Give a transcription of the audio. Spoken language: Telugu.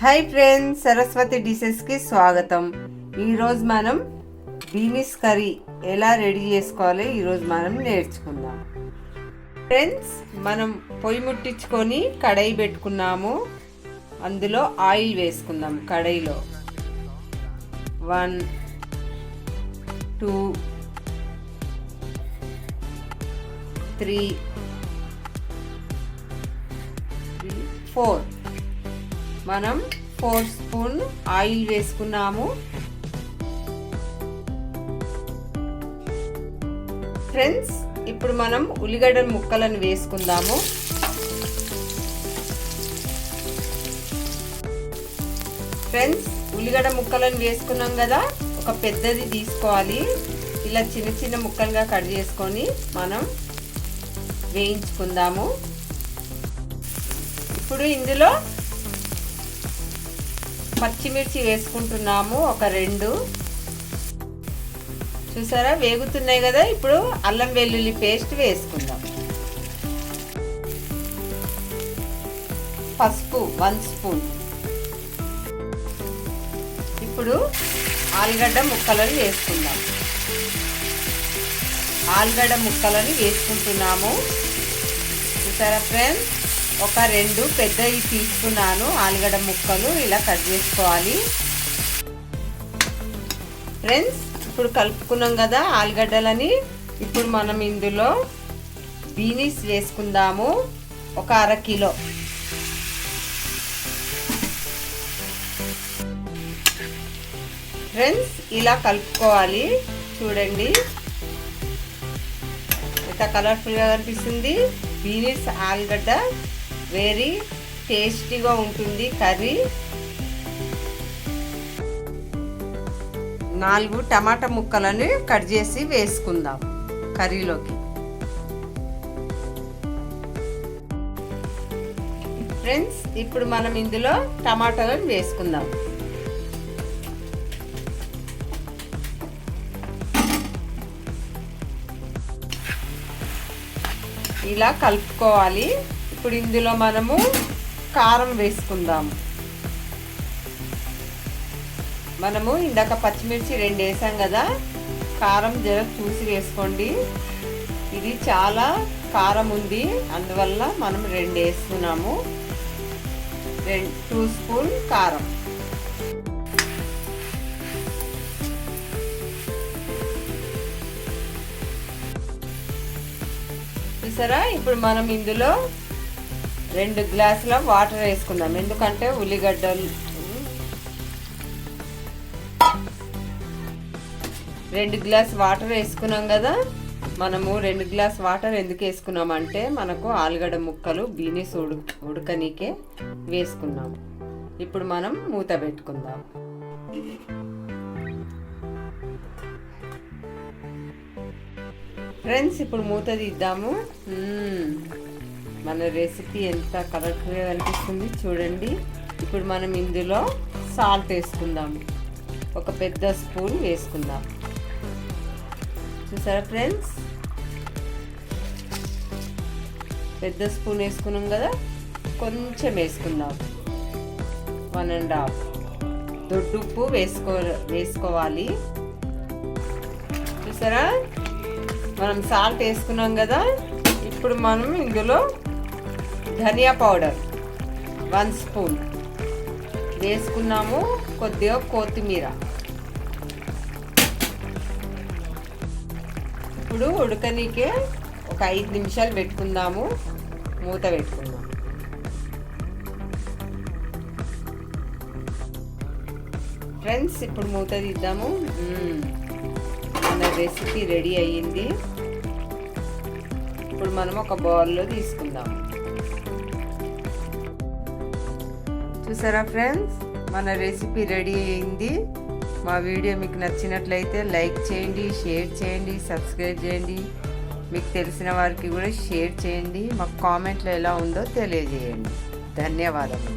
హాయ్ ఫ్రెండ్స్, సరస్వతి డిషెస్కి స్వాగతం. ఈరోజు మనం బీనీస్ కర్రీ ఎలా రెడీ చేసుకోవాలి ఈరోజు మనం నేర్చుకుందాం. ఫ్రెండ్స్, మనం పొయ్యి ముట్టించుకొని కడాయి పెట్టుకున్నాము. అందులో ఆయిల్ వేసుకుందాం. కడాయిలో 1 2 3 4 మనం 4 స్పూన్ ఆయిల్ వేసుకున్నాము. ఫ్రెండ్స్, ఇప్పుడు మనం ఉల్లిగడ్డ ముక్కలను వేసుకుందాము. ఫ్రెండ్స్, ఉల్లిగడ్డ ముక్కలను వేసుకున్నాం కదా, ఒక పెద్దది తీసుకోవాలి. ఇలా చిన్న చిన్న ముక్కలుగా కట్ చేసుకొని మనం వేయించుకుందాము. ఇప్పుడు ఇందులో పచ్చిమిర్చి వేసుకుంటున్నాము, ఒక 2. చూసారా, వేగుతున్నాయి కదా. ఇప్పుడు అల్లం వెల్లుల్లి పేస్ట్ వేసుకుందాం. పసుపు 1 స్పూన్. ఇప్పుడు ఆలుగడ్డ ముక్కలను వేసుకుందాం. ఆలుగడ్డ ముక్కలను వేసుకుంటున్నాము. చూసారా ఫ్రెండ్స్, ఒక 2 పెద్దవి తీసుకున్నాను. ఆలుగడ్డ ముక్కలు ఇలా కట్ చేసుకోవాలి. ఫ్రెండ్స్, ఇప్పుడు కలుపుకున్నాం కదా ఆలుగడ్డలని. ఇప్పుడు మనం ఇందులో బీనీస్ వేసుకుందాము, ఒక 1/2 కిలో. ఫ్రెండ్స్, ఇలా కలుపుకోవాలి. చూడండి ఎంత కలర్ఫుల్గా కనిపిస్తుంది. బీనీస్ ఆలుగడ్డ వెరీ టేస్టీగా ఉంటుంది కర్రీ. 4 టమాటా ముక్కలను కట్ చేసి వేసుకుందాం కర్రీలోకి. ఫ్రెండ్స్, ఇప్పుడు మనం ఇందులో టమాటాలను వేసుకుందాం. ఇలా కలుపుకోవాలి. ఇప్పుడు ఇందులో మనము కారం వేసుకుందాము. మనము ఇందాక పచ్చిమిర్చి 2 వేసాం కదా, కారం జర చూసి వేసుకోండి. ఇది చాలా కారం ఉంది, అందువల్ల మనం 2 వేస్తున్నాము. 2 స్పూన్ కారం. చూసారా, ఇప్పుడు మనం ఇందులో 2 గ్లాసుల వాటర్ వేసుకుందాం. ఎందుకంటే ఉల్లిగడ్డలు 2 గ్లాస్ వాటర్ వేసుకున్నాం కదా. మనము 2 గ్లాస్ వాటర్ ఎందుకు వేసుకున్నామంటే మనకు ఆలుగడ్డ ముక్కలు బీనీస్ ఉడకనీకే వేసుకున్నాము. ఇప్పుడు మనం మూత పెట్టుకుందాం. ఫ్రెండ్స్, ఇప్పుడు మూత తీద్దాము. మన రెసిపీ ఎంత కలర్ఫుల్గా కనిపిస్తుంది చూడండి. ఇప్పుడు మనం ఇందులో సాల్ట్ వేసుకుందాము. ఒక పెద్ద స్పూన్ వేసుకుందాం. చూసారా ఫ్రెండ్స్, పెద్ద స్పూన్ వేసుకున్నాం కదా, కొంచెం వేసుకుందాం. 1.5 దొడ్డుప్పు వేసుకోవాలి. చూసారా, మనం సాల్ట్ వేసుకున్నాం కదా. ఇప్పుడు మనం ఇందులో ధనియా పౌడర్ 1 స్పూన్ వేసుకున్నాము. కొద్దిగా కొత్తిమీర. ఇప్పుడు ఉడకనీకే ఒక 5 నిమిషాలు పెట్టుకుందాము. మూత పెట్టుకుందాం. ఫ్రెండ్స్, ఇప్పుడు మూత తీద్దాము. మన రెసిపీ రెడీ అయ్యింది. ఇప్పుడు మనం ఒక బౌల్లో తీసుకుందాం. చూసారా ఫ్రెండ్స్, మన రెసిపీ రెడీ అయింది. మా వీడియో మీకు నచ్చినట్లయితే లైక్ చేయండి, షేర్ చేయండి, సబ్స్క్రైబ్ చేయండి. మీకు తెలిసిన వారికి కూడా షేర్ చేయండి. మాకు కామెంట్లో ఎలా ఉందో తెలియజేయండి. ధన్యవాదాలు.